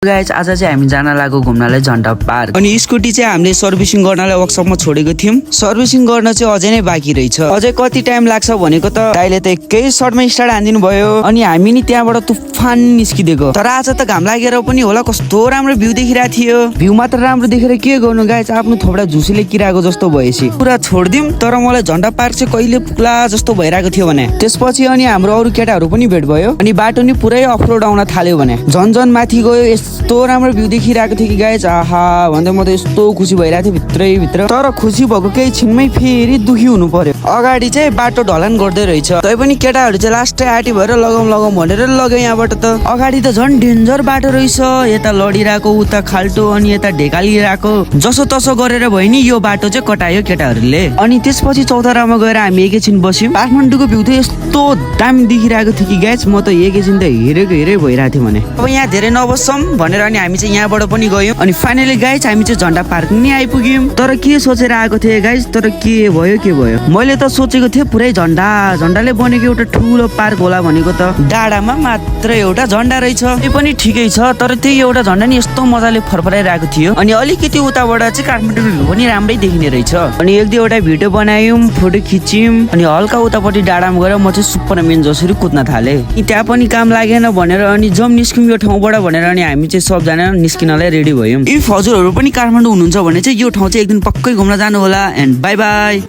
Guys आज चाहिँ हामी जान लागेको घुम्नलाई झन्डा पार्क। अनि स्कुटी चाहिँ हामीले सर्भिसिङ गर्नलाई वर्कसपमा छोडेको थियौं। सर्भिसिङ गर्न चाहिँ अझै नै बाँकी रहेछ। अझै कति टाइम लाग्छ भनेको त दाइले त एकै सर्टमा स्टार्ट हान्दिनु भयो। अनि हामी नि त्यहाँबाट तुफान निस्किदिएको। तर आज त घाम लागेर पनि होला कस्तो राम्रो भ्यू देखिरहेको थियो। भ्यू मात्र राम्रो देखेर के गर्नु गाइस, आफ्नो थोपडा झुसीले किराको जस्तो भएपछि पुरा छोड्दिम। तर मलाई झन्डा पार्क चाहिँ कहिले पुग्ला जस्तो भइरहेको थियो भने। त्यसपछि अनि हाम्रो अरू केटाहरू पनि भेट भयो। अनि बाटो नि पुरै अफरोड आउन थाल्यो भने झन माथि गयो। यस्तो राम्रो भ्यू देखिरहेको थियो कि गाइस, आहा भन्दा म त यस्तो खुसी भइरहेको थियो भित्र। तर खुसी भएको केही छिनमै फेरि दुखी हुनु पर्यो। अगाडि चाहिँ बाटो ढलान गर्दै रहेछ। तैपनि केटाहरू चाहिँ लास्टै आटी भएर लगाउँ भनेर लग्यो। यहाँबाट त अगाडि त झन् डेन्जर बाटो रहेछ। यता लडिरहेको उता खाल्टो अनि यता ढेकालिरहेको। जसो तसो गरेर भयो नि यो बाटो चाहिँ कटायो केटाहरूले। अनि त्यसपछि चौतारामा गएर हामी एकैछिन बस्यौँ। काठमाडौँको भ्यू त यस्तो दामी देखिरहेको थियो कि गाइस, म त एकैछिन त हेरेको भइरहेको थियो भने। अब यहाँ धेरै नबस्छौँ भनेर अनि हामी चाहिँ यहाँबाट पनि गयौँ। अनि फाइनली गाइस हामी चाहिँ झन्डा पार्क नि आइपुग्यौँ। तर के सोचेर आएको थिएँ गाइस, तर के भयो मैले त सोचेको थिएँ पुरै झन्डाले बनेको एउटा ठुलो पार्क होला भनेको त डाँडामा मात्र एउटा झन्डा रहेछ। त्यो पनि ठिकै छ, तर त्यही एउटा झन्डा नि यस्तो मजाले फरफराइरहेको थियो। अनि अलिकति उताबाट चाहिँ काठमाडौँ भ्यू पनि राम्रै देखिने रहेछ। अनि एक दुईवटा भिडियो बनायौँ, फोटो खिच्यौँ। अनि हल्का उतापट्टि डाँडामा गएर म चाहिँ सुपरम्यान जसरी कुद्न थालेँ। त्यहाँ पनि काम लागेन भनेर अनि जम निस्क्यौँ यो ठाउँबाट भनेर अनि हामी चाहिँ सबजना निस्किनलाई रेडी भयौँ। इफ हजुरहरू पनि काठमाडौँ हुनुहुन्छ भने चाहिँ यो ठाउँ चाहिँ एक दिन पक्कै घुम्न जानु होला। And by by.